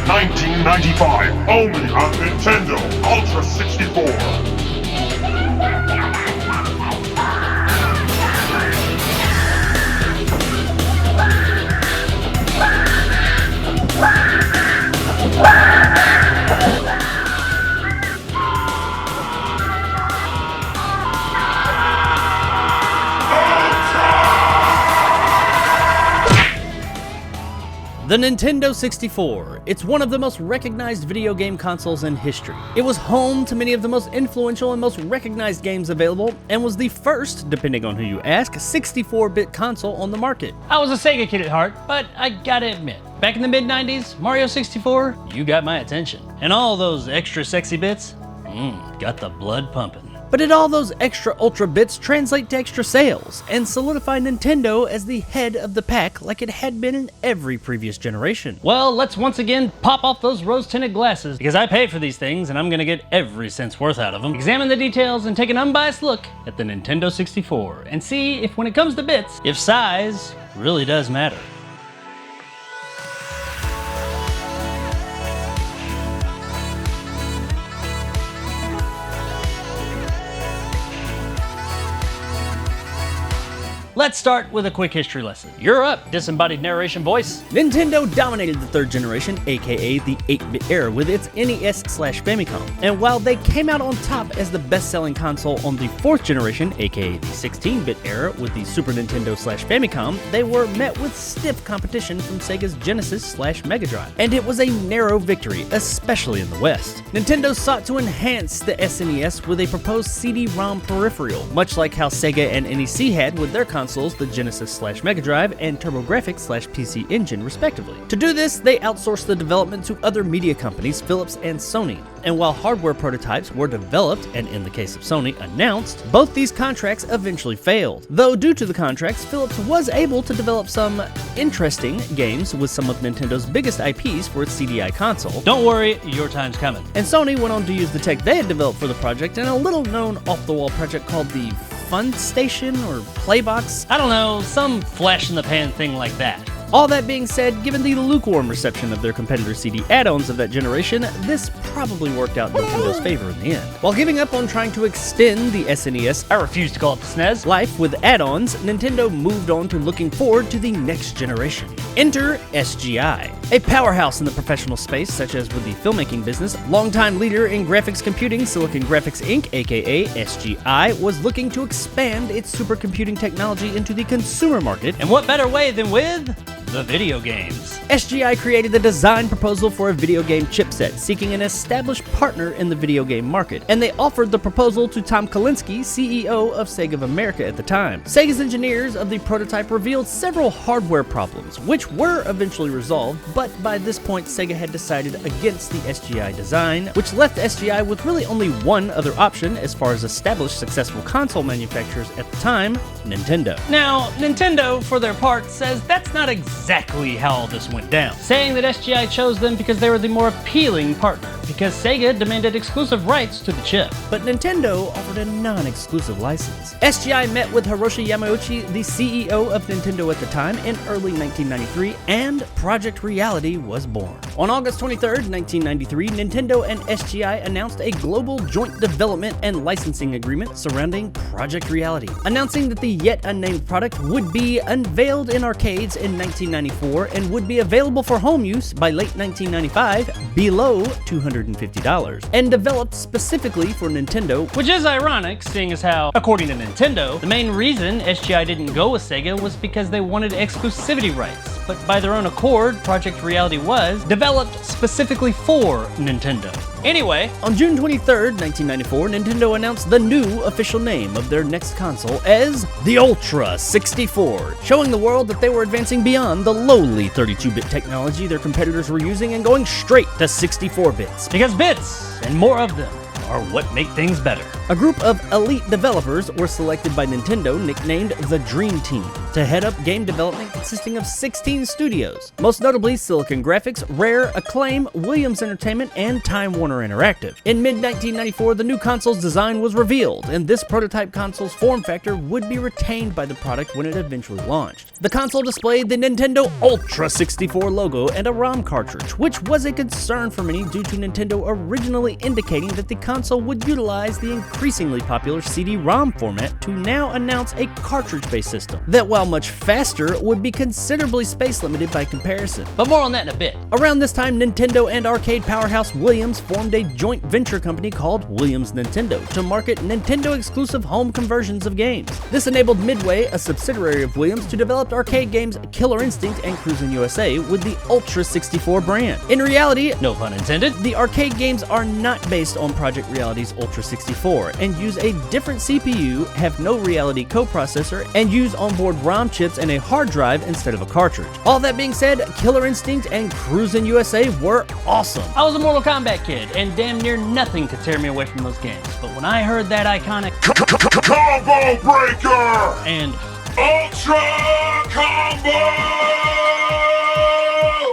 1995, only on Nintendo Ultra 64. The Nintendo 64. It's one of the most recognized video game consoles in history. It was home to many of the most influential and most recognized games available, and was the first, depending on who you ask, 64-bit console on the market. I was a Sega kid at heart, but I gotta admit, back in the mid-90s, Mario 64, you got my attention. And all those extra sexy bits, got the blood pumping. But did all those extra ultra bits translate to extra sales, and solidify Nintendo as the head of the pack like it had been in every previous generation? Well, let's once again pop off those rose-tinted glasses, because I paid for these things and I'm gonna get every cent's worth out of them. Examine the details and take an unbiased look at the Nintendo 64, and see if when it comes to bits, if size really does matter. Let's start with a quick history lesson. You're up, disembodied narration voice. Nintendo dominated the third generation, aka the 8-bit era, with its NES/Famicom. And while they came out on top as the best-selling console on the fourth generation, aka the 16-bit era, with the Super Nintendo/Famicom, they were met with stiff competition from Sega's Genesis/Mega Drive. And it was a narrow victory, especially in the West. Nintendo sought to enhance the SNES with a proposed CD-ROM peripheral, much like how Sega and NEC had with their consoles, the Genesis/Mega Drive and TurboGrafx/PC Engine, respectively. To do this, they outsourced the development to other media companies, Philips and Sony. And while hardware prototypes were developed, and in the case of Sony, announced, both these contracts eventually failed. Though due to the contracts, Philips was able to develop some interesting games with some of Nintendo's biggest IPs for its CDI console. Don't worry, your time's coming. And Sony went on to use the tech they had developed for the project in a little-known off-the-wall project called the Fun Station or Playbox. I don't know, some flash-in-the-pan thing like that. All that being said, given the lukewarm reception of their competitor CD add-ons of that generation, this probably worked out in Nintendo's favor in the end. While giving up on trying to extend the SNES, I refuse to call it the SNES, life with add-ons, Nintendo moved on to looking forward to the next generation. Enter SGI, a powerhouse in the professional space, such as with the filmmaking business. Longtime leader in graphics computing, Silicon Graphics Inc., aka SGI, was looking to expand its supercomputing technology into the consumer market. And what better way than with the video games? SGI created a design proposal for a video game chipset, seeking an established partner in the video game market, and they offered the proposal to Tom Kalinske, CEO of Sega of America at the time. Sega's engineers of the prototype revealed several hardware problems, which were eventually resolved, but by this point Sega had decided against the SGI design, which left SGI with really only one other option as far as established successful console manufacturers at the time, Nintendo. Now, Nintendo, for their part, says that's not exactly how all this went down, saying that SGI chose them because they were the more appealing partner, because Sega demanded exclusive rights to the chip. But Nintendo offered a non-exclusive license. SGI met with Hiroshi Yamauchi, the CEO of Nintendo at the time, in early 1993, and Project Reality was born. On August 23rd, 1993, Nintendo and SGI announced a global joint development and licensing agreement surrounding Project Reality, announcing that the yet unnamed product would be unveiled in arcades in 1994 and would be available for home use by late 1995 below $250, and developed specifically for Nintendo. Which is ironic, seeing as how, according to Nintendo, the main reason SGI didn't go with Sega was because they wanted exclusivity rights, but by their own accord, Project Reality was developed specifically for Nintendo. Anyway, on June 23rd, 1994, Nintendo announced the new official name of their next console as the Ultra 64, showing the world that they were advancing beyond the lowly 32-bit technology their competitors were using and going straight to 64 bits. Because bits, and more of them, are what make things better. A group of elite developers were selected by Nintendo, nicknamed the Dream Team, to head up game development consisting of 16 studios, most notably Silicon Graphics, Rare, Acclaim, Williams Entertainment, and Time Warner Interactive. In mid-1994, the new console's design was revealed, and this prototype console's form factor would be retained by the product when it eventually launched. The console displayed the Nintendo Ultra 64 logo and a ROM cartridge, which was a concern for many due to Nintendo originally indicating that the console would utilize the increasingly popular CD-ROM format to now announce a cartridge-based system that, while much faster, would be considerably space-limited by comparison. But more on that in a bit. Around this time, Nintendo and arcade powerhouse Williams formed a joint venture company called Williams Nintendo to market Nintendo-exclusive home conversions of games. This enabled Midway, a subsidiary of Williams, to develop arcade games Killer Instinct and Cruisin' USA with the Ultra 64 brand. In reality, No pun intended. the arcade games are not based on Project Reality's Ultra 64 and use a different CPU, have no Reality coprocessor, and use onboard ROM chips and a hard drive instead of a cartridge. All that being said, Killer Instinct and Cruisin' USA were awesome. I was a Mortal Kombat kid, and damn near nothing could tear me away from those games. But when I heard that iconic Combo Breaker! and Ultra Combo!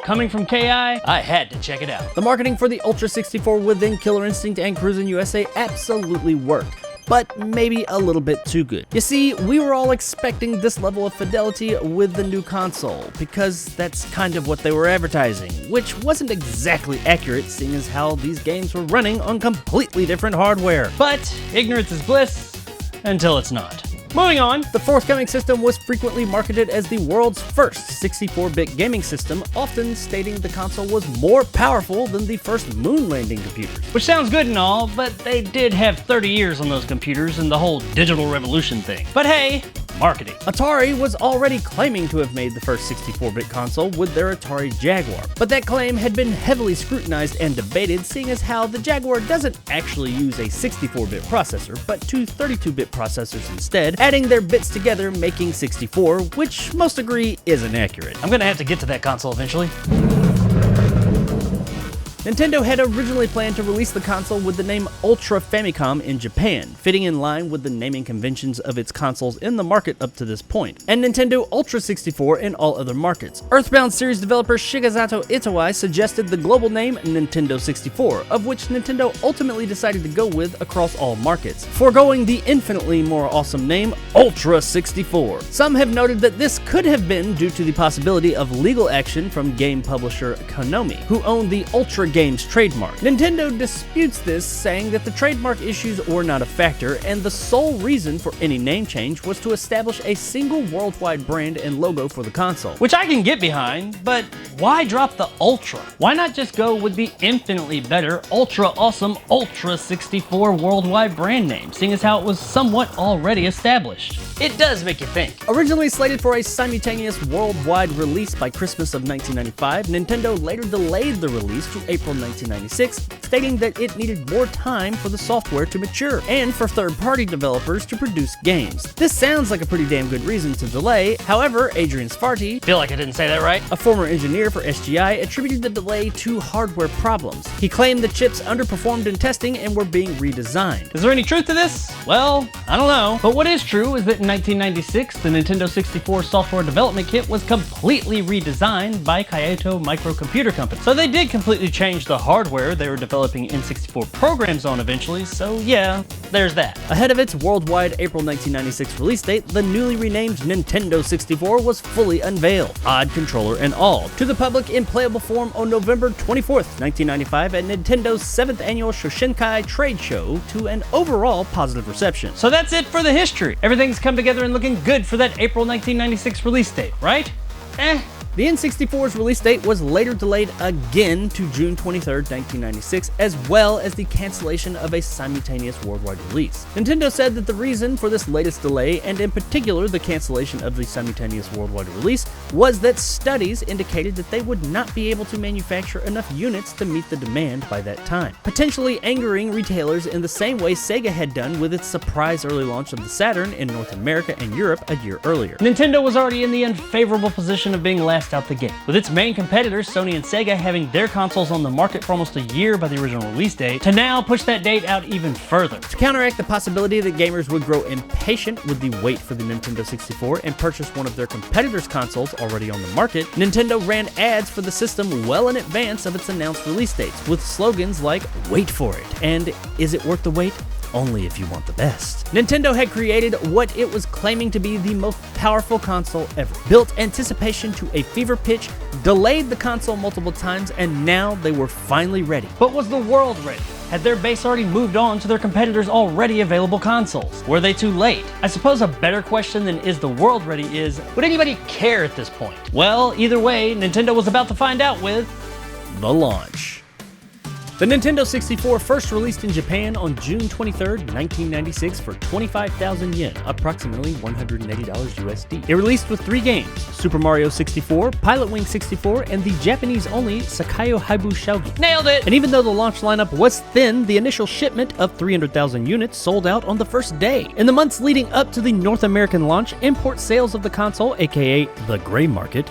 coming from KI, I had to check it out. The marketing for the Ultra 64 within Killer Instinct and Cruisin' USA absolutely worked, but maybe a little bit too good. You see, we were all expecting this level of fidelity with the new console, because that's kind of what they were advertising, which wasn't exactly accurate, seeing as how these games were running on completely different hardware. But ignorance is bliss until it's not. Moving on. The forthcoming system was frequently marketed as the world's first 64-bit gaming system, often stating the console was more powerful than the first moon landing computers. Which sounds good and all, but they did have 30 years on those computers and the whole digital revolution thing. But hey, marketing. Atari was already claiming to have made the first 64-bit console with their Atari Jaguar, but that claim had been heavily scrutinized and debated, seeing as how the Jaguar doesn't actually use a 64-bit processor, but two 32-bit processors instead, adding their bits together making 64, which most agree isn't accurate. I'm gonna have to get to that console eventually. Nintendo had originally planned to release the console with the name Ultra Famicom in Japan, fitting in line with the naming conventions of its consoles in the market up to this point, and Nintendo Ultra 64 in all other markets. Earthbound series developer Shigesato Itoi suggested the global name Nintendo 64, of which Nintendo ultimately decided to go with across all markets, foregoing the infinitely more awesome name Ultra 64. Some have noted that this could have been due to the possibility of legal action from game publisher Konami, who owned the Ultra Games trademark. Nintendo disputes this, saying that the trademark issues were not a factor, and the sole reason for any name change was to establish a single worldwide brand and logo for the console. Which I can get behind, but why drop the Ultra? Why not just go with the infinitely better, ultra awesome Ultra 64 worldwide brand name, seeing as how it was somewhat already established? It does make you think. Originally slated for a simultaneous worldwide release by Christmas of 1995, Nintendo later delayed the release to April 1996, stating that it needed more time for the software to mature and for third-party developers to produce games. This sounds like a pretty damn good reason to delay. However, Adrian Sfarti, Feel like I didn't say that right? a former engineer for SGI, attributed the delay to hardware problems. He claimed the chips underperformed in testing and were being redesigned. Is there any truth to this? Well, I don't know. But what is true is that in 1996, the Nintendo 64 software development kit was completely redesigned by Kyoto Microcomputer Company. So they did completely change the hardware they were developing N64 programs on eventually, so yeah, there's that. Ahead of its worldwide April 1996 release date, the newly renamed Nintendo 64 was fully unveiled, odd controller and all, to the public in playable form on November 24th, 1995 at Nintendo's 7th annual Shoshinkai trade show, to an overall positive reception. So that's it for the history. Everything's come together and looking good for that April 1996 release date, right? The N64's release date was later delayed again to June 23, 1996, as well as the cancellation of a simultaneous worldwide release. Nintendo said that the reason for this latest delay, and in particular the cancellation of the simultaneous worldwide release, was that studies indicated that they would not be able to manufacture enough units to meet the demand by that time, potentially angering retailers in the same way Sega had done with its surprise early launch of the Saturn in North America and Europe a year earlier. Nintendo was already in the unfavorable position of being last out the gate, with its main competitors, Sony and Sega, having their consoles on the market for almost a year by the original release date, to now push that date out even further. To counteract the possibility that gamers would grow impatient with the wait for the Nintendo 64 and purchase one of their competitors' consoles already on the market, Nintendo ran ads for the system well in advance of its announced release dates, with slogans like "Wait for it" and "Is it worth the wait? Only if you want the best." Nintendo had created what it was claiming to be the most powerful console ever, built anticipation to a fever pitch, delayed the console multiple times, and now they were finally ready. But was the world ready? Had their base already moved on to their competitors' already available consoles? Were they too late? I suppose a better question than is the world ready is, would anybody care at this point? Well, either way, Nintendo was about to find out with the launch. The Nintendo 64 first released in Japan on June 23, 1996 for 25,000 yen, approximately $180 USD. It released with 3 games, Super Mario 64, Pilot Wing 64, and the Japanese-only Sakayo Haibu Shogi. Nailed it! And even though the launch lineup was thin, the initial shipment of 300,000 units sold out on the first day. In the months leading up to the North American launch, import sales of the console, aka the gray market,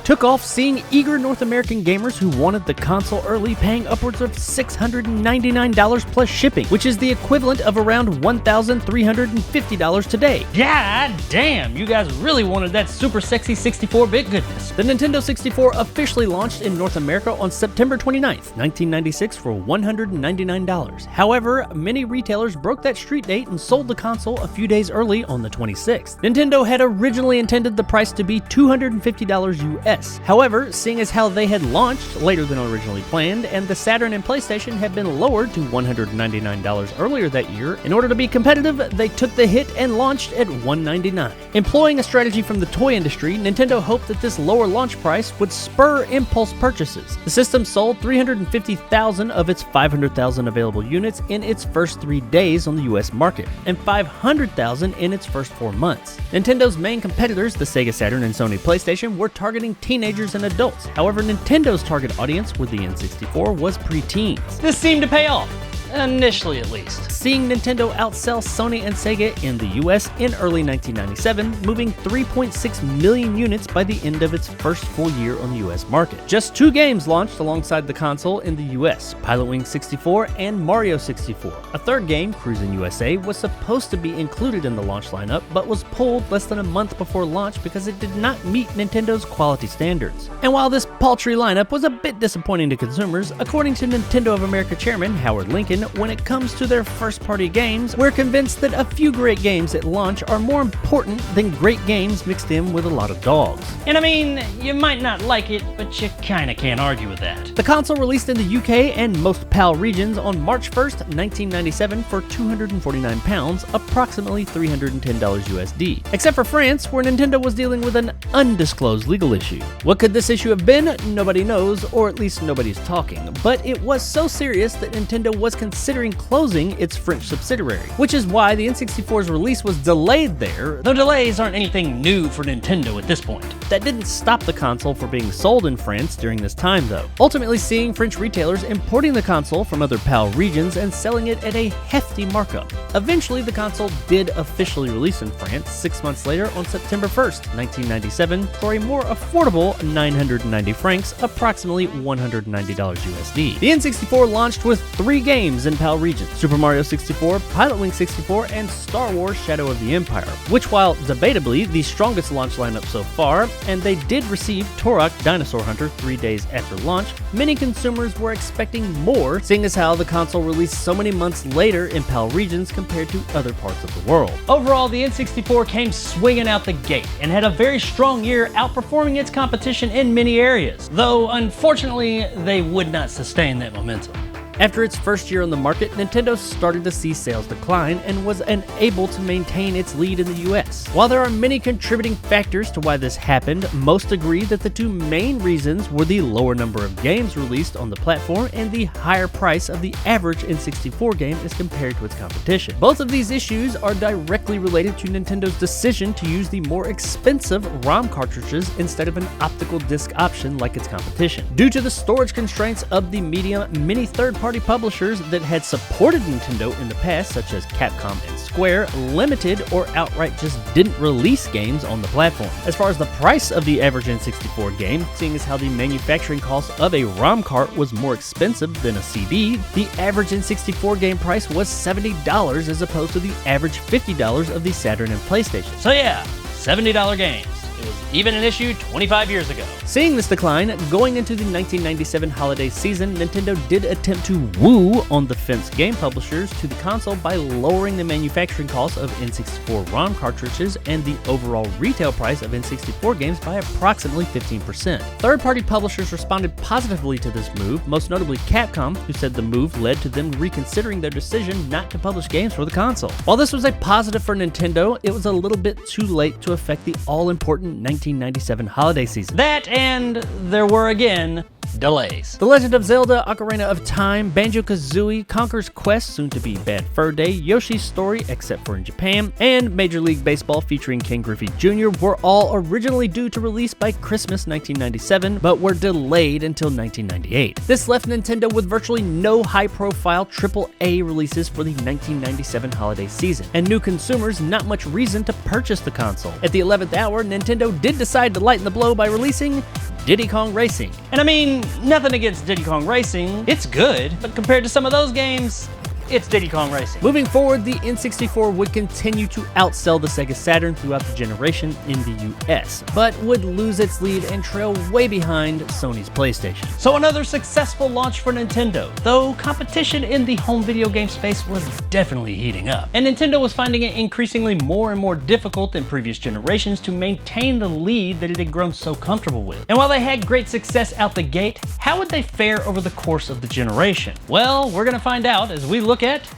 took off, seeing eager North American gamers who wanted the console early paying upwards of $699 plus shipping, which is the equivalent of around $1,350 today. God damn, you guys really wanted that super sexy 64-bit goodness. The Nintendo 64 officially launched in North America on September 29th, 1996 for $199. However, many retailers broke that street date and sold the console a few days early on the 26th. Nintendo had originally intended the price to be $250 US. However, seeing as how they had launched later than originally planned, and the Saturn and PlayStation had been lowered to $199 earlier that year, in order to be competitive, they took the hit and launched at $199. Employing a strategy from the toy industry, Nintendo hoped that this lower launch price would spur impulse purchases. The system sold 350,000 of its 500,000 available units in its first 3 days on the US market, and 500,000 in its first 4 months. Nintendo's main competitors, the Sega Saturn and Sony PlayStation, were targeting teenagers and adults. However, Nintendo's target audience with the N64 was preteens. This seemed to pay off. Initially, at least. Seeing Nintendo outsell Sony and Sega in the US in early 1997, moving 3.6 million units by the end of its first full year on the US market. Just 2 games launched alongside the console in the US, Pilot Wing 64 and Mario 64. A third game, Cruisin' USA, was supposed to be included in the launch lineup, but was pulled less than a month before launch because it did not meet Nintendo's quality standards. And while this paltry lineup was a bit disappointing to consumers, according to Nintendo of America chairman Howard Lincoln, when it comes to their first-party games, we're convinced that a few great games at launch are more important than great games mixed in with a lot of dogs. And I mean, you might not like it, but you kinda can't argue with that. The console released in the UK and most PAL regions on March 1st, 1997 for £249, approximately $310 USD. Except for France, where Nintendo was dealing with an undisclosed legal issue. What could this issue have been? Nobody knows, or at least nobody's talking. But it was so serious that Nintendo was considering closing its French subsidiary, which is why the N64's release was delayed there. Though delays aren't anything new for Nintendo at this point. That didn't stop the console from being sold in France during this time though, ultimately seeing French retailers importing the console from other PAL regions and selling it at a hefty markup. Eventually the console did officially release in France 6 months later on September 1st, 1997 for a more affordable 990 francs, approximately $190 USD. The N64 launched with 3 games in PAL regions, Super Mario 64, Pilot Wing 64, and Star Wars Shadow of the Empire, which while debatably the strongest launch lineup so far, and they did receive Turok Dinosaur Hunter 3 days after launch, many consumers were expecting more, seeing as how the console released so many months later in PAL regions compared to other parts of the world. Overall, the N64 came swinging out the gate and had a very strong year, outperforming its competition in many areas, though unfortunately they would not sustain that momentum. After its first year on the market, Nintendo started to see sales decline and was unable to maintain its lead in the US. While there are many contributing factors to why this happened, most agree that the two main reasons were the lower number of games released on the platform and the higher price of the average N64 game as compared to its competition. Both of these issues are directly related to Nintendo's decision to use the more expensive ROM cartridges instead of an optical disc option like its competition. Due to the storage constraints of the medium, many third-party publishers that had supported Nintendo in the past, such as Capcom and Square, limited or outright just didn't release games on the platform. As far as the price of the average N64 game, seeing as how the manufacturing cost of a ROM cart was more expensive than a CD, the average N64 game price was $70 as opposed to the average $50 of the Saturn and PlayStation. So yeah, $70 games. It was even an issue 25 years ago. Seeing this decline, going into the 1997 holiday season, Nintendo did attempt to woo on the fence game publishers to the console by lowering the manufacturing cost of N64 ROM cartridges and the overall retail price of N64 games by approximately 15%. Third-party publishers responded positively to this move, most notably Capcom, who said the move led to them reconsidering their decision not to publish games for the console. While this was a positive for Nintendo, it was a little bit too late to affect the all-important 1997 holiday season. That and there were again delays. The Legend of Zelda: Ocarina of Time, Banjo-Kazooie, Conker's Quest, soon to be Bad Fur Day, Yoshi's Story, except for in Japan, and Major League Baseball featuring Ken Griffey Jr. were all originally due to release by Christmas 1997, but were delayed until 1998. This left Nintendo with virtually no high-profile AAA releases for the 1997 holiday season, and new consumers not much reason to purchase the console. At the 11th hour, Nintendo did decide to lighten the blow by releasing Diddy Kong Racing. And I mean, nothing against Diddy Kong Racing. It's good, but compared to some of those games, it's Diddy Kong Racing. Moving forward, the N64 would continue to outsell the Sega Saturn throughout the generation in the US, but would lose its lead and trail way behind Sony's PlayStation. So another successful launch for Nintendo, though competition in the home video game space was definitely heating up. And Nintendo was finding it increasingly more and more difficult in previous generations to maintain the lead that it had grown so comfortable with. And while they had great success out the gate, how would they fare over the course of the generation? Well, we're gonna find out as we look at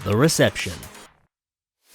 the reception.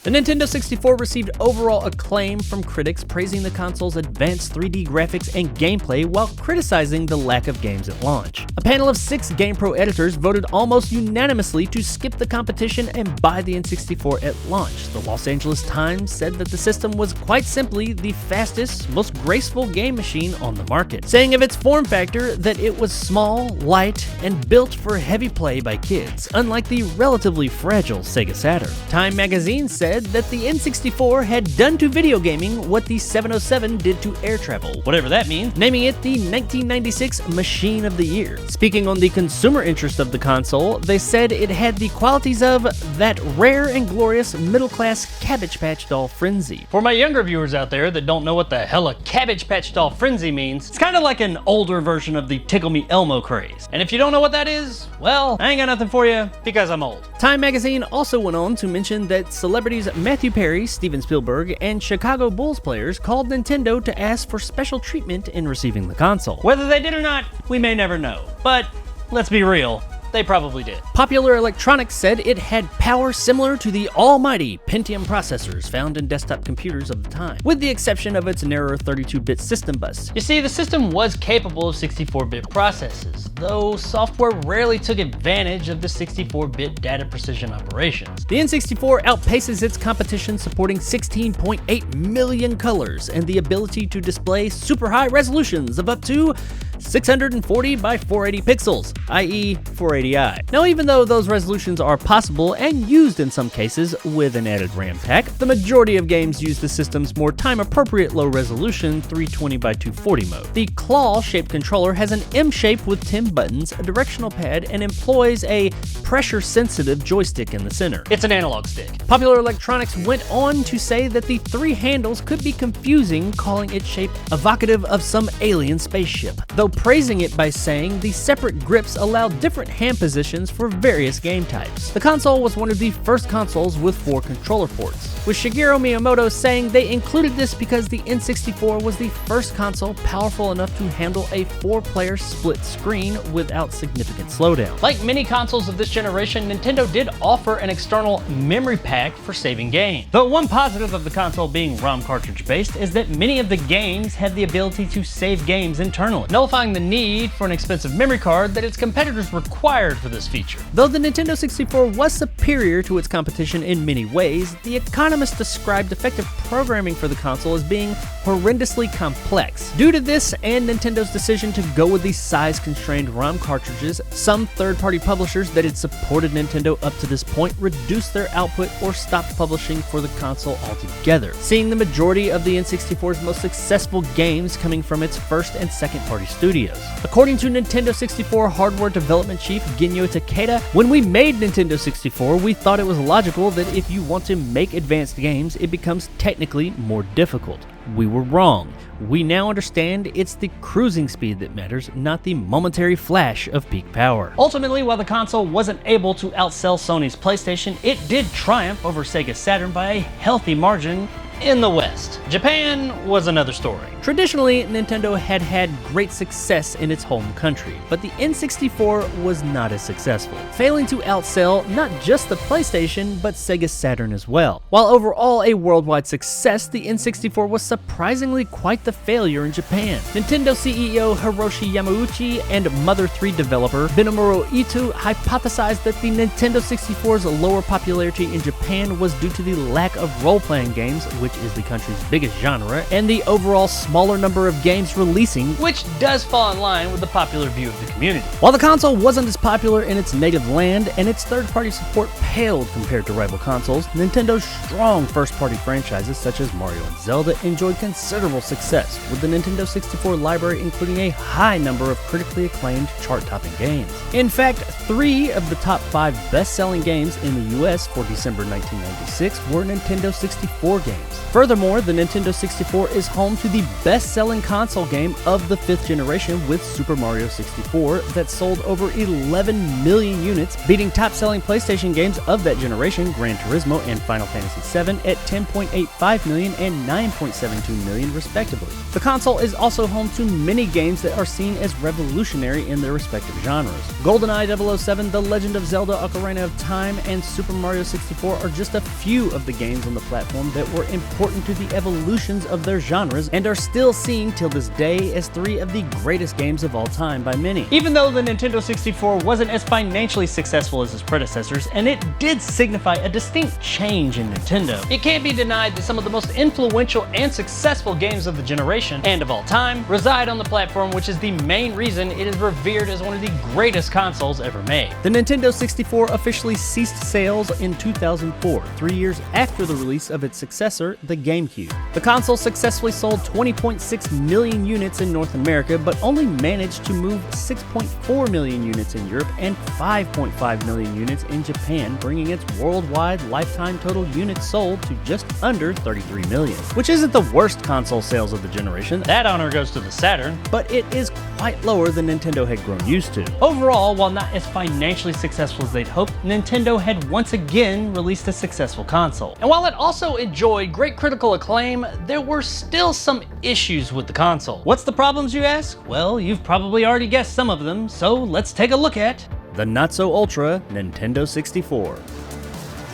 The Nintendo 64 received overall acclaim from critics, praising the console's advanced 3D graphics and gameplay while criticizing the lack of games at launch. A panel of 6 GamePro editors voted almost unanimously to skip the competition and buy the N64 at launch. The Los Angeles Times said that the system was quite simply the fastest, most graceful game machine on the market, saying of its form factor that it was small, light, and built for heavy play by kids, unlike the relatively fragile Sega Saturn. Time magazine said that the N64 had done to video gaming what the 707 did to air travel, whatever that means, naming it the 1996 Machine of the Year. Speaking on the consumer interest of the console, they said it had the qualities of that rare and glorious middle-class Cabbage Patch Doll frenzy. For my younger viewers out there that don't know what the hell a Cabbage Patch Doll frenzy means, it's kind of like an older version of the Tickle Me Elmo craze. And if you don't know what that is, well, I ain't got nothing for you because I'm old. Time magazine also went on to mention that celebrities Matthew Perry, Steven Spielberg, and Chicago Bulls players called Nintendo to ask for special treatment in receiving the console. Whether they did or not, we may never know. But let's be real, they probably did. Popular Electronics said it had power similar to the almighty Pentium processors found in desktop computers of the time, with the exception of its narrower 32-bit system bus. You see, the system was capable of 64-bit processes, though software rarely took advantage of the 64-bit data precision operations. The N64 outpaces its competition, supporting 16.8 million colors and the ability to display super high resolutions of up to 640 by 480 pixels, i.e. 480i. Now, even though those resolutions are possible and used in some cases with an added RAM pack, the majority of games use the system's more time-appropriate low-resolution 320 by 240 mode. The claw-shaped controller has an M shape with 10 buttons, a directional pad, and employs a pressure-sensitive joystick in the center. It's an analog stick. Popular Electronics went on to say that the 3 handles could be confusing, calling its shape evocative of some alien spaceship, though praising it by saying the separate grips allowed different hand positions for various game types. The console was one of the first consoles with 4 controller ports, with Shigeru Miyamoto saying they included this because the N64 was the first console powerful enough to handle a 4-player split screen without significant slowdown. Like many consoles of this generation, Nintendo did offer an external memory pack for saving games. Though one positive of the console being ROM cartridge based is that many of the games have the ability to save games internally, nullifying the need for an expensive memory card that its competitors required for this feature. Though the Nintendo 64 was superior to its competition in many ways, The Economist described effective programming for the console as being horrendously complex. Due to this and Nintendo's decision to go with these size-constrained ROM cartridges, some third-party publishers that had supported Nintendo up to this point reduced their output or stopped publishing for the console altogether, seeing the majority of the N64's most successful games coming from its first and second-party studios. According to Nintendo 64 hardware development chief Ginyo Takeda, when we made Nintendo 64, we thought it was logical that if you want to make advanced games, it becomes technically more difficult. We were wrong. We now understand it's the cruising speed that matters, not the momentary flash of peak power. Ultimately, while the console wasn't able to outsell Sony's PlayStation, it did triumph over Sega Saturn by a healthy margin in the West. Japan was another story. Traditionally, Nintendo had had great success in its home country, but the N64 was not as successful, failing to outsell not just the PlayStation, but Sega Saturn as well. While overall a worldwide success, the N64 was surprisingly quite the failure in Japan. Nintendo CEO Hiroshi Yamauchi and Mother 3 developer Benomuro Ito hypothesized that the Nintendo 64's lower popularity in Japan was due to the lack of role-playing games, which is the country's biggest genre, and the overall smaller number of games releasing, which does fall in line with the popular view of the community. While the console wasn't as popular in its native land and its third-party support paled compared to rival consoles, Nintendo's strong first-party franchises such as Mario and Zelda enjoyed considerable success, with the Nintendo 64 library including a high number of critically acclaimed chart-topping games. In fact, 3 of the top 5 best-selling games in the US for December 1996 were Nintendo 64 games. Furthermore, the Nintendo 64 is home to the best-selling console game of the 5th generation with Super Mario 64 that sold over 11 million units, beating top-selling PlayStation games of that generation, Gran Turismo and Final Fantasy VII, at 10.85 million and 9.72 million respectively. The console is also home to many games that are seen as revolutionary in their respective genres. GoldenEye 007, The Legend of Zelda Ocarina of Time, and Super Mario 64 are just a few of the games on the platform that were important to the evolutions of their genres and are still seen till this day as 3 of the greatest games of all time by many. Even though the Nintendo 64 wasn't as financially successful as its predecessors, and it did signify a distinct change in Nintendo, it can't be denied that some of the most influential and successful games of the generation, and of all time, reside on the platform, which is the main reason it is revered as one of the greatest consoles ever made. The Nintendo 64 officially ceased sales in 2004, 3 years after the release of its successor, the GameCube. The console successfully sold 20.6 million units in North America, but only managed to move 6.4 million units in Europe and 5.5 million units in Japan, bringing its worldwide lifetime total units sold to just under 33 million, which isn't the worst console sales of the generation. That honor goes to the Saturn, but it is quite lower than Nintendo had grown used to. Overall, while not as financially successful as they'd hoped, Nintendo had once again released a successful console. And while it also enjoyed great critical acclaim, there were still some issues with the console. What's the problems, you ask? Well, you've probably already guessed some of them, so let's take a look at the not-so-ultra Nintendo 64.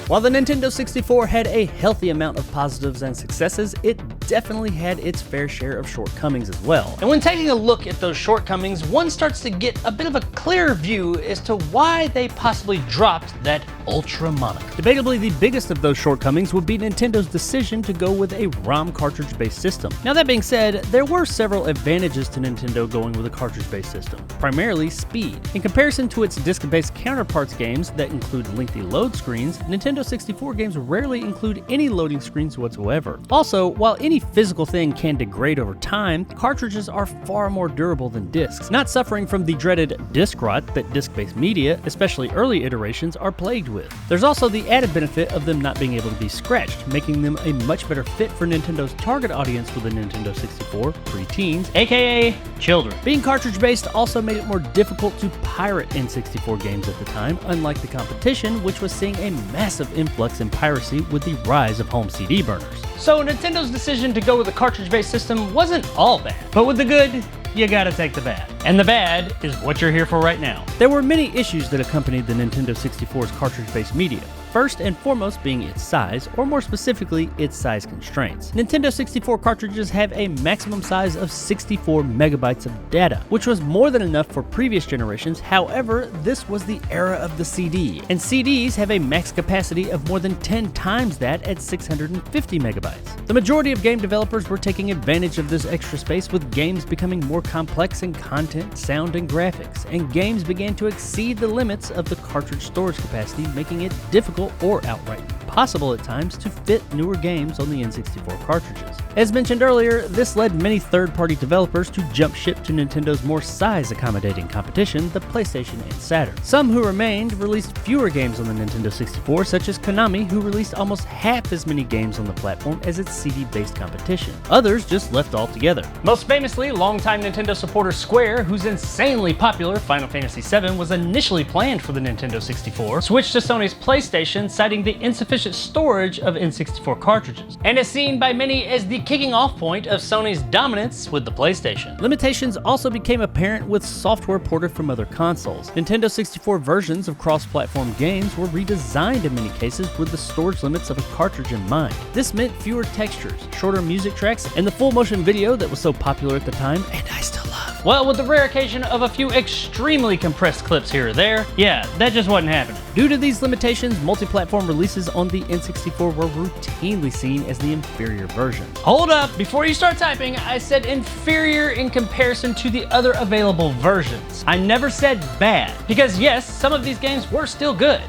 While the Nintendo 64 had a healthy amount of positives and successes, it definitely had its fair share of shortcomings as well. And when taking a look at those shortcomings, one starts to get a bit of a clearer view as to why they possibly dropped that Ultra moniker. Debatably, the biggest of those shortcomings would be Nintendo's decision to go with a ROM cartridge-based system. Now that being said, there were several advantages to Nintendo going with a cartridge-based system, primarily speed. In comparison to its disc-based counterparts games that include lengthy load screens, Nintendo 64 games rarely include any loading screens whatsoever. Also, while any physical thing can degrade over time, cartridges are far more durable than discs, not suffering from the dreaded disc rot that disc-based media, especially early iterations, are plagued with. with. There's also the added benefit of them not being able to be scratched, making them a much better fit for Nintendo's target audience with the Nintendo 64, preteens, aka children. Being cartridge-based also made it more difficult to pirate N64 games at the time, unlike the competition, which was seeing a massive influx in piracy with the rise of home CD burners. So Nintendo's decision to go with a cartridge-based system wasn't all bad, but with the good, you gotta take the bad. And the bad is what you're here for right now. There were many issues that accompanied the Nintendo 64's cartridge-based media. First and foremost being its size, or more specifically, its size constraints. Nintendo 64 cartridges have a maximum size of 64 megabytes of data, which was more than enough for previous generations. However, this was the era of the CD, and CDs have a max capacity of more than 10 times that at 650 megabytes. The majority of game developers were taking advantage of this extra space, with games becoming more complex in content, sound, and graphics, and games began to exceed the limits of the cartridge storage capacity, making it difficult or outright impossible at times to fit newer games on the N64 cartridges. As mentioned earlier, this led many third-party developers to jump ship to Nintendo's more size-accommodating competition, the PlayStation and Saturn. Some who remained released fewer games on the Nintendo 64, such as Konami, who released almost half as many games on the platform as its CD-based competition. Others just left altogether. Most famously, longtime Nintendo supporter Square, whose insanely popular Final Fantasy VII was initially planned for the Nintendo 64, switched to Sony's PlayStation, citing the insufficient storage of N64 cartridges, and is seen by many as the kicking off point of Sony's dominance with the PlayStation. Limitations also became apparent with software ported from other consoles. Nintendo 64 versions of cross-platform games were redesigned in many cases with the storage limits of a cartridge in mind. This meant fewer textures, shorter music tracks, and the full motion video that was so popular at the time, and I still love. Well, with the rare occasion of a few extremely compressed clips here or there, yeah, that just wasn't happening. Due to these limitations, multi-platform releases on the N64 were routinely seen as the inferior version. Hold up, before you start typing, I said inferior in comparison to the other available versions. I never said bad, because yes, some of these games were still good,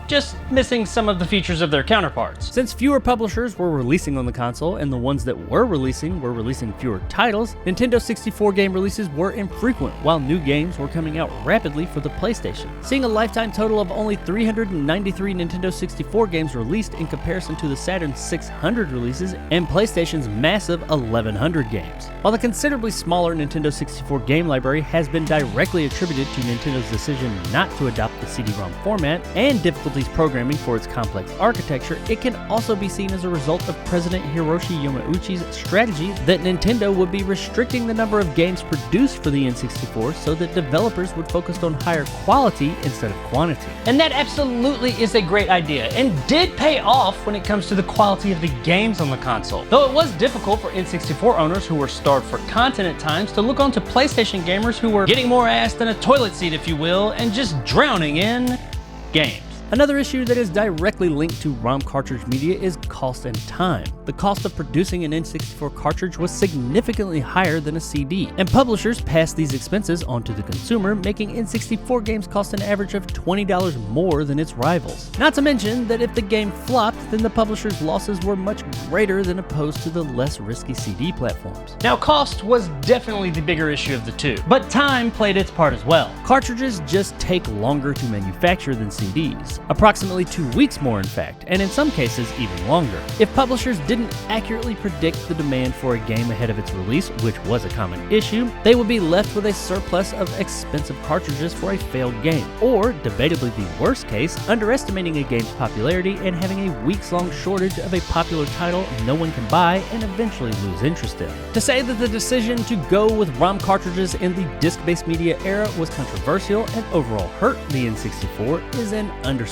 just missing some of the features of their counterparts. Since fewer publishers were releasing on the console, and the ones that were releasing fewer titles, Nintendo 64 game releases were infrequent, while new games were coming out rapidly for the PlayStation, seeing a lifetime total of only 393 Nintendo 64 games released in comparison to the Saturn's 600 releases and PlayStation's massive 1100 games. While the considerably smaller Nintendo 64 game library has been directly attributed to Nintendo's decision not to adopt the CD-ROM format and difficulty programming for its complex architecture, it can also be seen as a result of President Hiroshi Yamauchi's strategy that Nintendo would be restricting the number of games produced for the N64 so that developers would focus on higher quality instead of quantity. And that absolutely is a great idea, and did pay off when it comes to the quality of the games on the console. Though it was difficult for N64 owners who were starved for content at times to look onto PlayStation gamers who were getting more ass than a toilet seat, if you will, and just drowning in games. Another issue that is directly linked to ROM cartridge media is cost and time. The cost of producing an N64 cartridge was significantly higher than a CD, and publishers passed these expenses onto the consumer, making N64 games cost an average of $20 more than its rivals. Not to mention that if the game flopped, then the publisher's losses were much greater than opposed to the less risky CD platforms. Now, cost was definitely the bigger issue of the two, but time played its part as well. Cartridges just take longer to manufacture than CDs. Approximately 2 weeks more in fact, and in some cases even longer. If publishers didn't accurately predict the demand for a game ahead of its release, which was a common issue, they would be left with a surplus of expensive cartridges for a failed game, or, debatably the worst case, underestimating a game's popularity and having a weeks-long shortage of a popular title no one can buy and eventually lose interest in. To say that the decision to go with ROM cartridges in the disc-based media era was controversial and overall hurt the N64 is an understatement.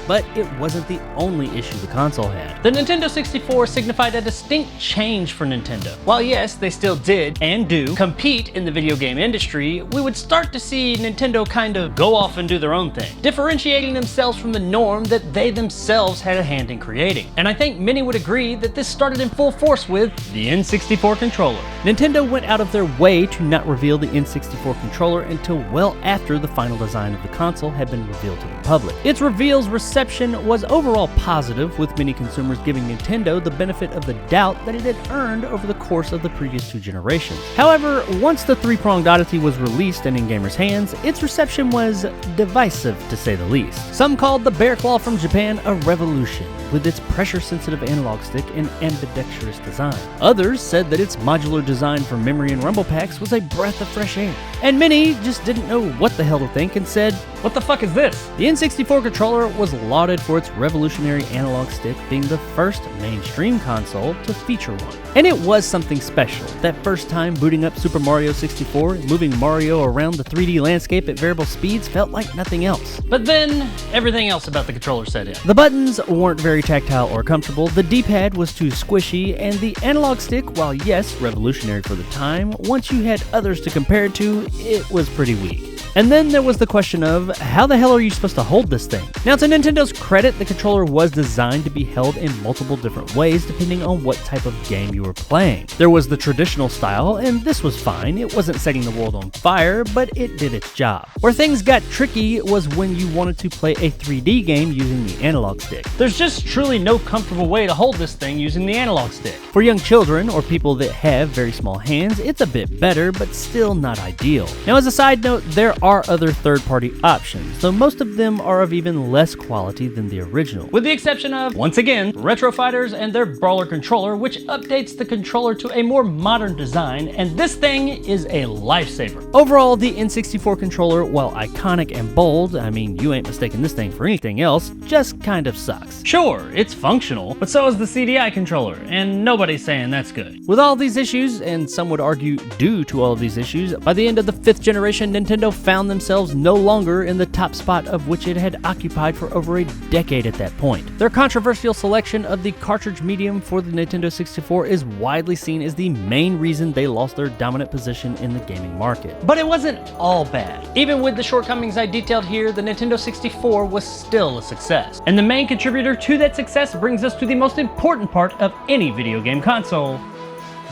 But it wasn't the only issue the console had. The Nintendo 64 signified a distinct change for Nintendo. While yes, they still did, and do, compete in the video game industry, we would start to see Nintendo kind of go off and do their own thing, differentiating themselves from the norm that they themselves had a hand in creating. And I think many would agree that this started in full force with the N64 controller. Nintendo went out of their way to not reveal the N64 controller until well after the final design of the console had been revealed to the public. Its reveals reception reception was overall positive, with many consumers giving Nintendo the benefit of the doubt that it had earned over the course of the previous 2 generations. However, once the 3-pronged oddity was released and in gamers' hands, its reception was divisive to say the least. Some called the Bear Claw from Japan a revolution, with its pressure-sensitive analog stick and ambidextrous design. Others said that its modular design for memory and rumble packs was a breath of fresh air. And many just didn't know what the hell to think and said, What the fuck is this? the N64 controller was lauded for its revolutionary analog stick being the first mainstream console to feature one. And it was something special. That first time booting up Super Mario 64 and moving Mario around the 3D landscape at variable speeds felt like nothing else. But then, everything else about the controller set in. The buttons weren't very tactile or comfortable, the D-pad was too squishy, and the analog stick, while yes, revolutionary for the time, once you had others to compare it to, it was pretty weak. And then there was the question of, how the hell are you supposed to hold this thing? Now, to Nintendo's credit, the controller was designed to be held in multiple different ways depending on what type of game you were playing. There was the traditional style, and this was fine. It wasn't setting the world on fire, but it did its job. Where things got tricky was when you wanted to play a 3D game using the analog stick. There's just truly no comfortable way to hold this thing using the analog stick. For young children or people that have very small hands, it's a bit better, but still not ideal. Now, as a side note, there are other third-party options, though most of them are of even less quality than the original. With the exception of, once again, Retro Fighters and their Brawler controller, which updates the controller to a more modern design, and this thing is a lifesaver. Overall, the N64 controller, while iconic and bold, I mean, you ain't mistaking this thing for anything else, just kind of sucks. Sure, it's functional, but so is the CDI controller, and nobody's saying that's good. With all these issues, and some would argue due to all of these issues, by the end of the 5th generation, Nintendo found themselves no longer in the top spot of which it had occupied for over a decade at that point. Their controversial selection of the cartridge medium for the Nintendo 64 is widely seen as the main reason they lost their dominant position in the gaming market. But it wasn't all bad. Even with the shortcomings I detailed here, the Nintendo 64 was still a success. And the main contributor to that success brings us to the most important part of any video game console: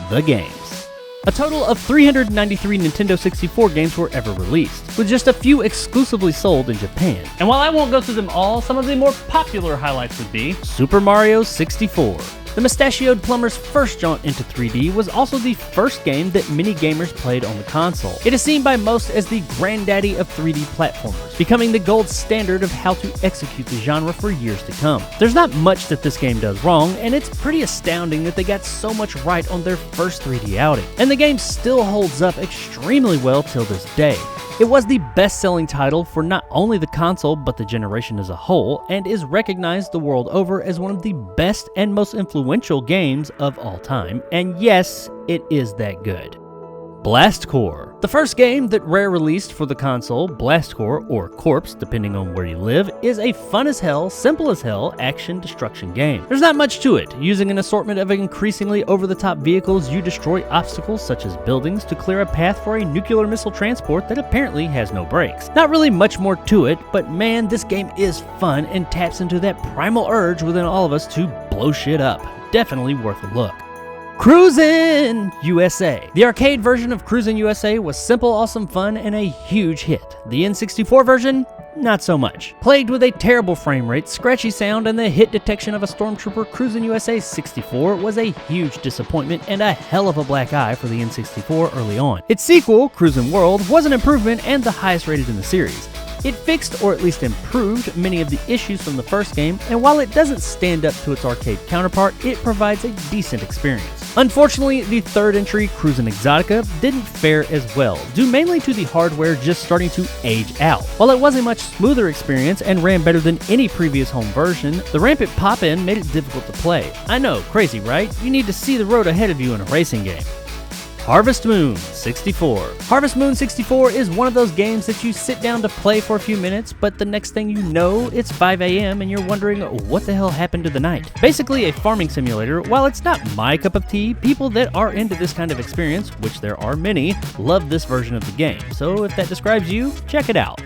the games. A total of 393 Nintendo 64 games were ever released, with just a few exclusively sold in Japan. And while I won't go through them all, some of the more popular highlights would be Super Mario 64. The mustachioed plumber's first jaunt into 3D was also the first game that many gamers played on the console. It is seen by most as the granddaddy of 3D platformers, becoming the gold standard of how to execute the genre for years to come. There's not much that this game does wrong, and it's pretty astounding that they got so much right on their first 3D outing. And the game still holds up extremely well till this day. It was the best-selling title for not only the console but the generation as a whole, and is recognized the world over as one of the best and most influential games of all time. And yes, it is that good. Blast Corps. The first game that Rare released for the console, Blast Corps, or Corpse, depending on where you live, is a fun as hell, simple as hell action destruction game. There's not much to it. Using an assortment of increasingly over-the-top vehicles, you destroy obstacles such as buildings to clear a path for a nuclear missile transport that apparently has no brakes. Not really much more to it, but man, this game is fun and taps into that primal urge within all of us to blow shit up. Definitely worth a look. Cruisin' USA. The arcade version of Cruisin' USA was simple, awesome fun, and a huge hit. The N64 version, not so much. Plagued with a terrible frame rate, scratchy sound, and the hit detection of a Stormtrooper, Cruisin' USA 64 was a huge disappointment and a hell of a black eye for the N64 early on. Its sequel, Cruisin' World, was an improvement and the highest rated in the series. It fixed, or at least improved, many of the issues from the first game, and while it doesn't stand up to its arcade counterpart, it provides a decent experience. Unfortunately, the third entry, Cruisin' Exotica, didn't fare as well, due mainly to the hardware just starting to age out. While it was a much smoother experience and ran better than any previous home version, the rampant pop-in made it difficult to play. I know, crazy, right? You need to see the road ahead of you in a racing game. Harvest Moon 64. Harvest Moon 64 is one of those games that you sit down to play for a few minutes, but the next thing you know, it's 5 a.m. and you're wondering what the hell happened to the night. Basically a farming simulator. While it's not my cup of tea, people that are into this kind of experience, which there are many, love this version of the game. So if that describes you, check it out.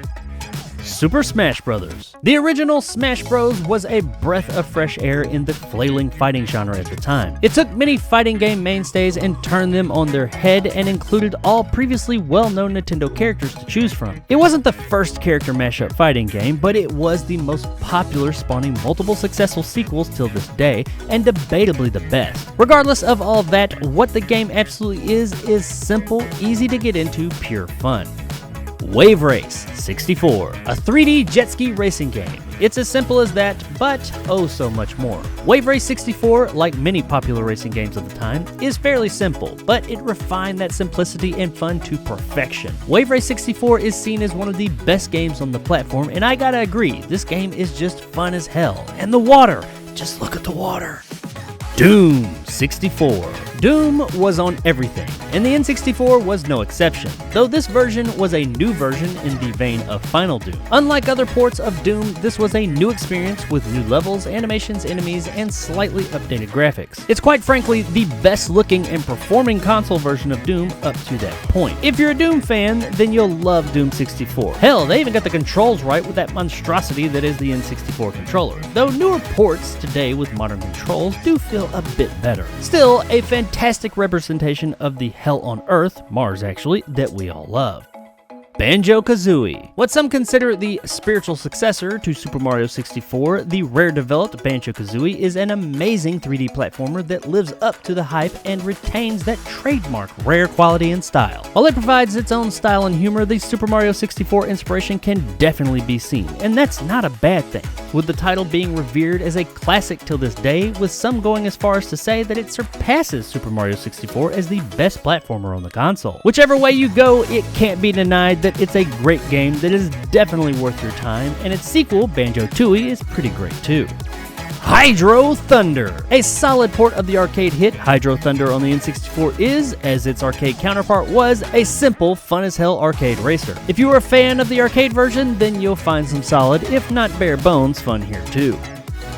Super Smash Bros. The original Smash Bros. Was a breath of fresh air in the flailing fighting genre at the time. It took many fighting game mainstays and turned them on their head and included all previously well-known Nintendo characters to choose from. It wasn't the first character mashup fighting game, but it was the most popular, spawning multiple successful sequels till this day, and debatably the best. Regardless of all that, what the game absolutely is simple, easy to get into, pure fun. Wave Race 64, a 3D jet ski racing game. It's as simple as that, but oh so much more. Wave Race 64, like many popular racing games of the time, is fairly simple, but it refined that simplicity and fun to perfection. Wave Race 64 is seen as one of the best games on the platform, and I gotta agree, this game is just fun as hell. And the water, just look at the water. Doom 64. Doom was on everything, and the N64 was no exception, though this version was a new version in the vein of Final Doom. Unlike other ports of Doom, this was a new experience with new levels, animations, enemies, and slightly updated graphics. It's quite frankly the best looking and performing console version of Doom up to that point. If you're a Doom fan, then you'll love Doom 64. Hell, they even got the controls right with that monstrosity that is the N64 controller, though newer ports today with modern controls do feel a bit better. Still, a fantastic representation of the hell on Earth, Mars actually, that we all love. Banjo-Kazooie. What some consider the spiritual successor to Super Mario 64, the Rare-developed Banjo-Kazooie is an amazing 3D platformer that lives up to the hype and retains that trademark Rare quality and style. While it provides its own style and humor, the Super Mario 64 inspiration can definitely be seen, and that's not a bad thing, with the title being revered as a classic till this day, with some going as far as to say that it surpasses Super Mario 64 as the best platformer on the console. Whichever way you go, it can't be denied that it's a great game that is definitely worth your time, and its sequel, Banjo-Tooie, is pretty great too. Hydro Thunder. A solid port of the arcade hit, Hydro Thunder on the N64 is, as its arcade counterpart was, a simple, fun-as-hell arcade racer. If you are a fan of the arcade version, then you'll find some solid, if not bare bones, fun here too.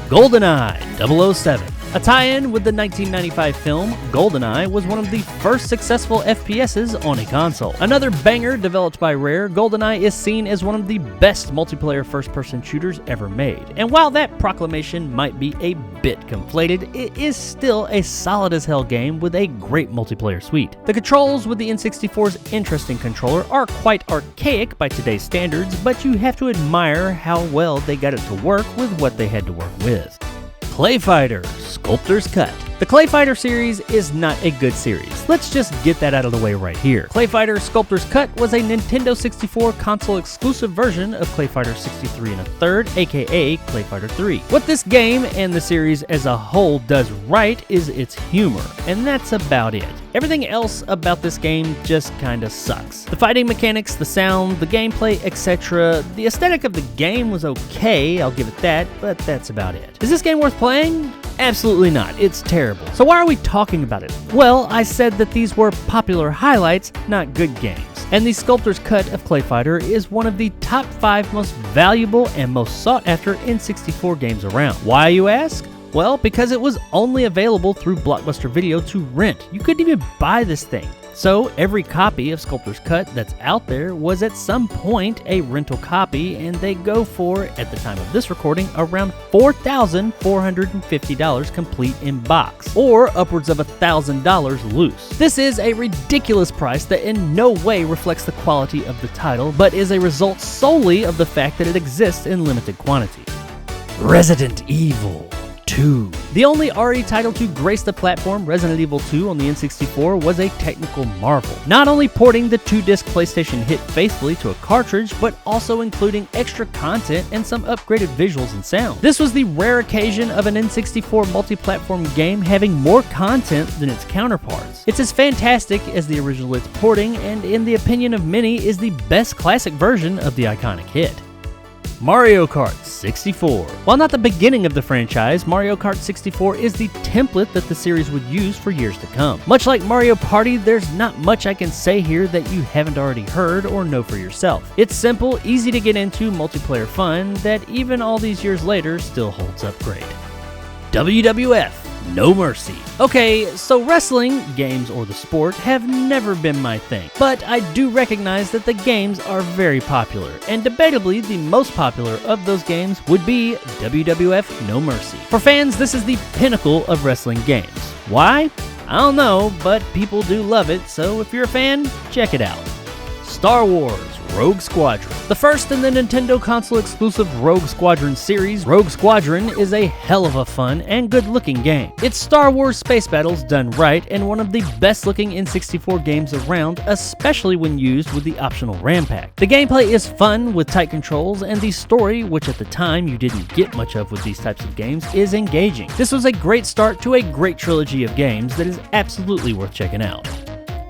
GoldenEye 007. A tie-in with the 1995 film, GoldenEye was one of the first successful FPSs on a console. Another banger developed by Rare, GoldenEye is seen as one of the best multiplayer first-person shooters ever made. And while that proclamation might be a bit conflated, it is still a solid-as-hell game with a great multiplayer suite. The controls with the N64's interesting controller are quite archaic by today's standards, but you have to admire how well they got it to work with what they had to work with. Clay Fighter Sculptor's Cut. The Clay Fighter series is not a good series. Let's just get that out of the way right here. Clay Fighter Sculptor's Cut was a Nintendo 64 console exclusive version of Clay Fighter 63 1/3, aka Clay Fighter 3. What this game and the series as a whole does right is its humor, and that's about it. Everything else about this game just kinda sucks. The fighting mechanics, the sound, the gameplay, etc. The aesthetic of the game was okay, I'll give it that, but that's about it. Is this game worth playing? Absolutely not. It's terrible. So why are we talking about it? Well, I said that these were popular highlights, not good games. And the Sculptor's Cut of Clay Fighter is one of the top 5 most valuable and most sought after N64 games around. Why, you ask? Well, because it was only available through Blockbuster Video to rent. You couldn't even buy this thing. So every copy of Sculptor's Cut that's out there was at some point a rental copy, and they go for, at the time of this recording, around $4,450 complete in box, or upwards of $1,000 loose. This is a ridiculous price that in no way reflects the quality of the title, but is a result solely of the fact that it exists in limited quantity. Resident Evil 2. The only RE title to grace the platform, Resident Evil 2 on the N64, was a technical marvel. Not only porting the 2-disc PlayStation hit faithfully to a cartridge, but also including extra content and some upgraded visuals and sound. This was the rare occasion of an N64 multi-platform game having more content than its counterparts. It's as fantastic as the original it's porting, and in the opinion of many, is the best classic version of the iconic hit. Mario Kart 64. While not the beginning of the franchise, Mario Kart 64 is the template that the series would use for years to come. Much like Mario Party, there's not much I can say here that you haven't already heard or know for yourself. It's simple, easy to get into multiplayer fun that even all these years later still holds up great. WWF No Mercy. Okay, so wrestling, games or the sport, have never been my thing, but I do recognize that the games are very popular, and debatably the most popular of those games would be WWF No Mercy. For fans, this is the pinnacle of wrestling games. Why? I don't know, but people do love it, so if you're a fan, check it out. Star Wars Rogue Squadron. The first in the Nintendo console exclusive Rogue Squadron series, Rogue Squadron is a hell of a fun and good looking game. It's Star Wars space battles done right and one of the best looking N64 games around, especially when used with the optional RAM pack. The gameplay is fun with tight controls, and the story, which at the time you didn't get much of with these types of games, is engaging. This was a great start to a great trilogy of games that is absolutely worth checking out.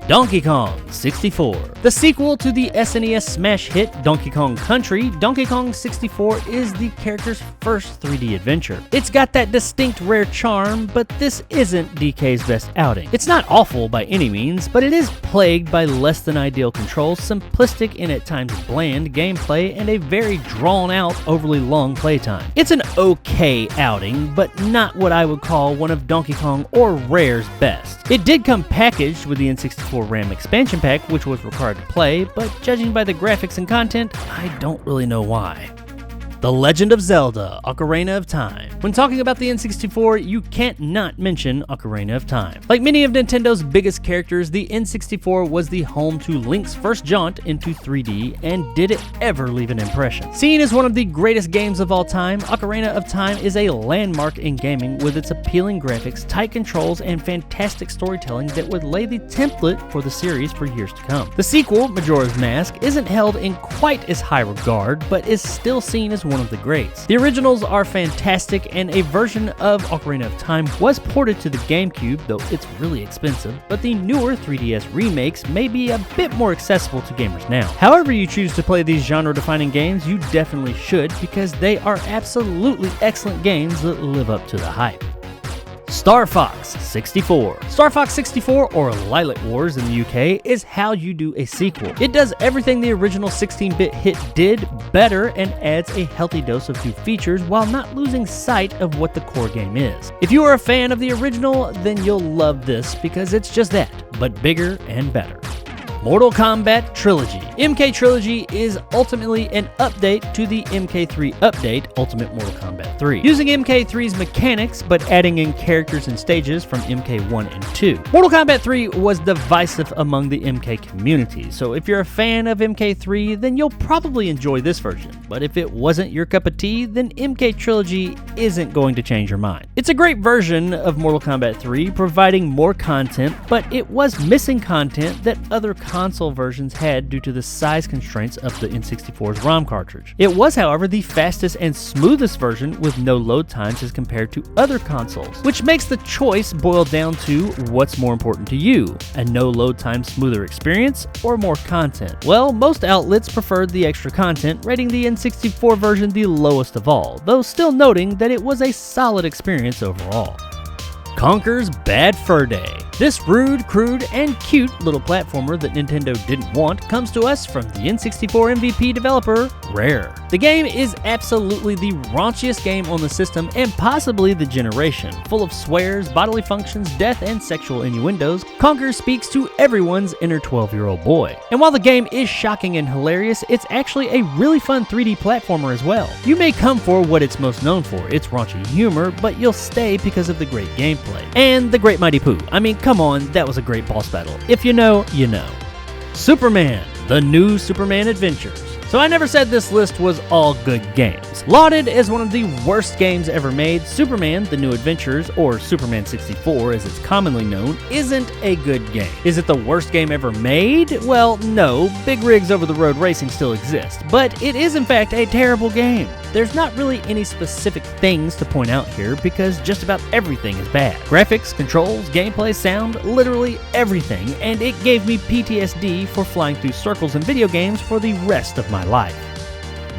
Donkey Kong 64. The sequel to the SNES smash hit Donkey Kong Country, Donkey Kong 64 is the character's first 3D adventure. It's got that distinct rare charm, but this isn't DK's best outing. It's not awful by any means, but it is plagued by less than ideal controls, simplistic and at times bland gameplay, and a very drawn out, overly long playtime. It's an okay outing, but not what I would call one of Donkey Kong or Rare's best. It did come packaged with the N64 RAM expansion pack, which was required to play, but judging by the graphics and content, I don't really know why. The Legend of Zelda Ocarina of Time. When talking about the N64, you can't not mention Ocarina of Time. Like many of Nintendo's biggest characters, the N64 was the home to Link's first jaunt into 3D, and did it ever leave an impression. Seen as one of the greatest games of all time, Ocarina of Time is a landmark in gaming with its appealing graphics, tight controls, and fantastic storytelling that would lay the template for the series for years to come. The sequel, Majora's Mask, isn't held in quite as high regard, but is still seen as one of the greats. The originals are fantastic, and a version of Ocarina of Time was ported to the GameCube, though it's really expensive, but the newer 3DS remakes may be a bit more accessible to gamers now. However you choose to play these genre-defining games, you definitely should, because they are absolutely excellent games that live up to the hype. Star Fox 64. Star Fox 64, or Lilac Wars in the UK, is how you do a sequel. It does everything the original 16-bit hit did better and adds a healthy dose of new features while not losing sight of what the core game is. If you are a fan of the original, then you'll love this because it's just that, but bigger and better. Mortal Kombat Trilogy. MK Trilogy is ultimately an update to the MK3 update, Ultimate Mortal Kombat 3, using MK3's mechanics but adding in characters and stages from MK1 and 2. Mortal Kombat 3 was divisive among the MK community, so if you're a fan of MK3, then you'll probably enjoy this version, but if it wasn't your cup of tea, then MK Trilogy isn't going to change your mind. It's a great version of Mortal Kombat 3, providing more content, but it was missing content that other console versions had due to the size constraints of the N64's ROM cartridge. It was, however, the fastest and smoothest version with no load times as compared to other consoles, which makes the choice boil down to what's more important to you, a no load time smoother experience or more content. Well, most outlets preferred the extra content, rating the N64 version the lowest of all, though still noting that it was a solid experience overall. Conker's Bad Fur Day. This rude, crude, and cute little platformer that Nintendo didn't want comes to us from the N64 MVP developer, Rare. The game is absolutely the raunchiest game on the system and possibly the generation. Full of swears, bodily functions, death, and sexual innuendos, Conker speaks to everyone's inner 12-year-old boy. And while the game is shocking and hilarious, it's actually a really fun 3D platformer as well. You may come for what it's most known for, its raunchy humor, but you'll stay because of the great gameplay. And the Great Mighty Pooh. I mean, come on, that was a great boss battle. If you know, you know. Superman, The New Superman Adventures. So I never said this list was all good games. Lauded as one of the worst games ever made, Superman, The New Adventures, or Superman 64 as it's commonly known, isn't a good game. Is it the worst game ever made? Well, no, big rigs over the road racing still exist, but it is in fact a terrible game. There's not really any specific things to point out here because just about everything is bad. Graphics, controls, gameplay, sound, literally everything, and it gave me PTSD for flying through circles in video games for the rest of my life.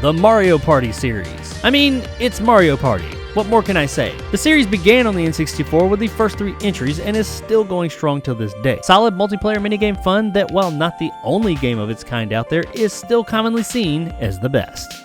The Mario Party series. I mean, it's Mario Party. What more can I say? The series began on the N64 with the first 3 entries and is still going strong till this day. Solid multiplayer minigame fun that, while not the only game of its kind out there, is still commonly seen as the best.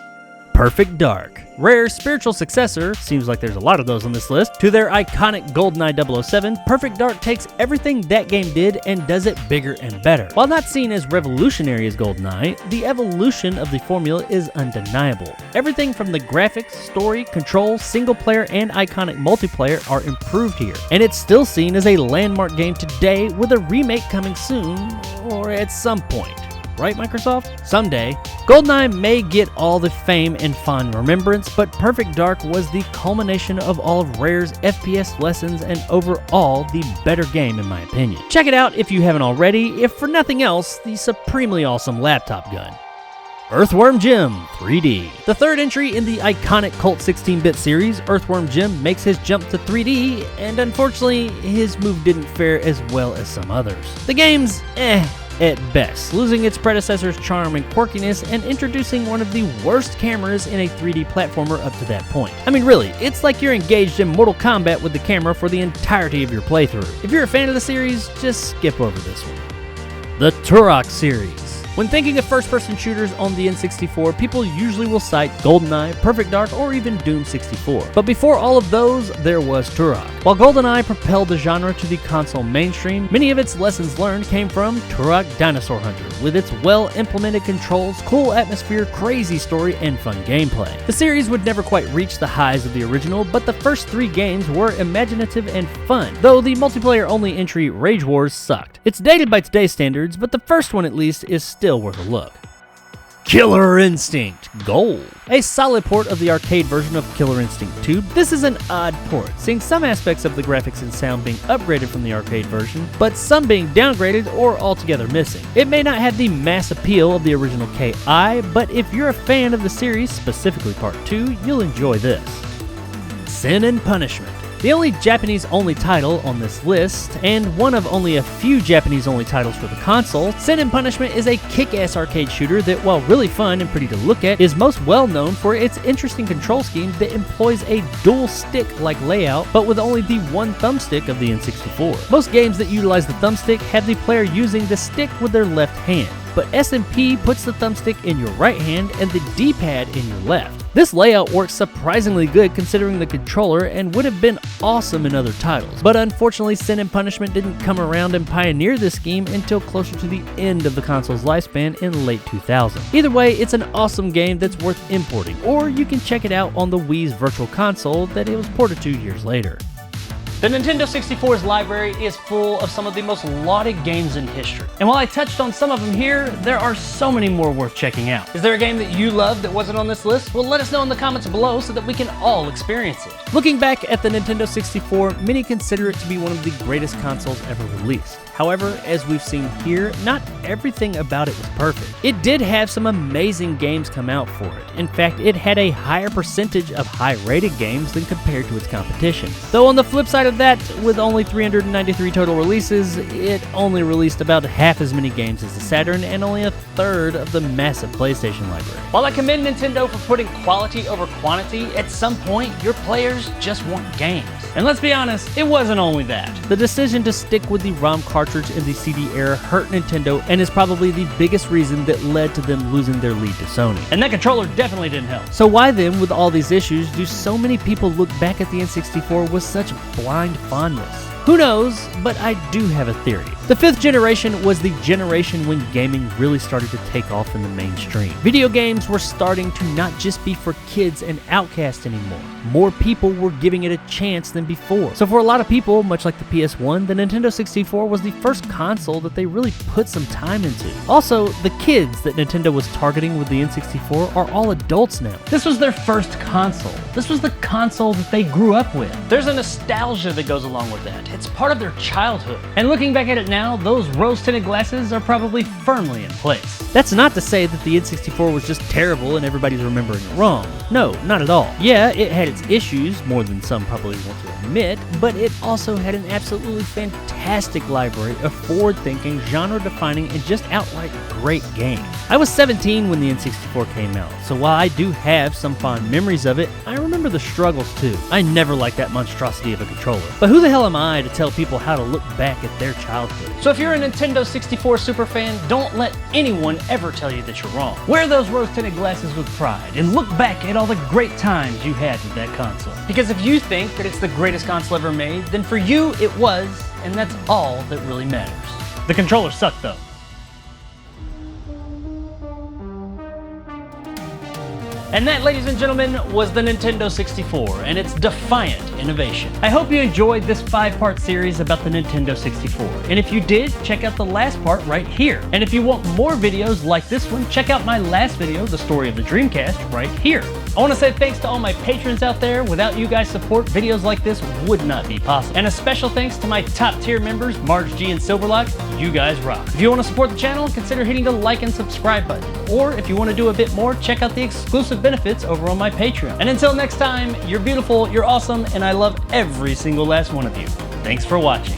Perfect Dark. Rare's spiritual successor, seems like there's a lot of those on this list, to their iconic GoldenEye 007, Perfect Dark takes everything that game did and does it bigger and better. While not seen as revolutionary as GoldenEye, the evolution of the formula is undeniable. Everything from the graphics, story, controls, single player, and iconic multiplayer are improved here, and it's still seen as a landmark game today with a remake coming soon, or at some point. Right, Microsoft? Someday. GoldenEye may get all the fame and fond remembrance, but Perfect Dark was the culmination of all of Rare's FPS lessons and overall the better game in my opinion. Check it out if you haven't already, if for nothing else, the supremely awesome laptop gun. Earthworm Jim 3D. The third entry in the iconic cult 16-bit series, Earthworm Jim makes his jump to 3D, and unfortunately, his move didn't fare as well as some others. The game's at best, losing its predecessor's charm and quirkiness and introducing one of the worst cameras in a 3D platformer up to that point. I mean really, it's like you're engaged in Mortal Kombat with the camera for the entirety of your playthrough. If you're a fan of the series, just skip over this one. The Turok series. When thinking of first-person shooters on the N64, people usually will cite GoldenEye, Perfect Dark, or even Doom 64. But before all of those, there was Turok. While GoldenEye propelled the genre to the console mainstream, many of its lessons learned came from Turok Dinosaur Hunter, with its well-implemented controls, cool atmosphere, crazy story, and fun gameplay. The series would never quite reach the highs of the original, but the first 3 games were imaginative and fun, though the multiplayer-only entry Rage Wars sucked. It's dated by today's standards, but the first one at least is still worth a look. Killer Instinct Gold. A solid port of the arcade version of Killer Instinct 2. This is an odd port, seeing some aspects of the graphics and sound being upgraded from the arcade version, but some being downgraded or altogether missing. It may not have the mass appeal of the original KI, but if you're a fan of the series, specifically Part 2, you'll enjoy this. Sin and Punishment. The only Japanese-only title on this list, and one of only a few Japanese-only titles for the console, Sin and Punishment is a kick-ass arcade shooter that, while really fun and pretty to look at, is most well known for its interesting control scheme that employs a dual stick-like layout, but with only the one thumbstick of the N64. Most games that utilize the thumbstick have the player using the stick with their left hand, but SMP puts the thumbstick in your right hand and the D-pad in your left. This layout works surprisingly good considering the controller and would have been awesome in other titles, but unfortunately Sin and Punishment didn't come around and pioneer this scheme until closer to the end of the console's lifespan in late 2000. Either way, it's an awesome game that's worth importing, or you can check it out on the Wii's Virtual Console that it was ported to years later. The Nintendo 64's library is full of some of the most lauded games in history. And while I touched on some of them here, there are so many more worth checking out. Is there a game that you love that wasn't on this list? Well, let us know in the comments below so that we can all experience it. Looking back at the Nintendo 64, many consider it to be one of the greatest consoles ever released. However, as we've seen here, not everything about it was perfect. It did have some amazing games come out for it. In fact, it had a higher percentage of high-rated games than compared to its competition. Though on the flip side of that, with only 393 total releases, it only released about half as many games as the Saturn and only a third of the massive PlayStation library. While I commend Nintendo for putting quality over quantity, at some point, your players just want games. And let's be honest, it wasn't only that. The decision to stick with the ROM cartridge in the CD era hurt Nintendo and is probably the biggest reason that led to them losing their lead to Sony. And that controller definitely didn't help. So why then, with all these issues, do so many people look back at the N64 with such blind fondness? Who knows, but I do have a theory. The 5th generation was the generation when gaming really started to take off in the mainstream. Video games were starting to not just be for kids and outcasts anymore. More people were giving it a chance than before. So for a lot of people, much like the PS1, the Nintendo 64 was the first console that they really put some time into. Also, the kids that Nintendo was targeting with the N64 are all adults now. This was their first console. This was the console that they grew up with. There's a nostalgia that goes along with that. It's part of their childhood. And looking back at it now, those rose-tinted glasses are probably firmly in place. That's not to say that the N64 was just terrible and everybody's remembering it wrong. No, not at all. Yeah, it had its issues, more than some probably want to admit, but it also had an absolutely fantastic library of forward-thinking, genre-defining, and just outright great games. I was 17 when the N64 came out, so while I do have some fond memories of it, I remember the struggles too. I never liked that monstrosity of a controller. But who the hell am I to tell people how to look back at their childhood? So if you're a Nintendo 64 super fan, don't let anyone ever tell you that you're wrong. Wear those rose-tinted glasses with pride and look back at all the great times you had with that console. Because if you think that it's the greatest console ever made, then for you it was, and that's all that really matters. The controller sucked though. And that, ladies and gentlemen, was the Nintendo 64 and its defiant innovation. I hope you enjoyed this 5-part series about the Nintendo 64. And if you did, check out the last part right here. And if you want more videos like this one, check out my last video, The Story of the Dreamcast, right here. I want to say thanks to all my patrons out there. Without you guys' support, videos like this would not be possible. And a special thanks to my top tier members, Marge G and Silverlock. You guys rock. If you want to support the channel, consider hitting the like and subscribe button. Or if you want to do a bit more, check out the exclusive benefits over on my Patreon. And until next time, you're beautiful, you're awesome, and I love every single last one of you. Thanks for watching.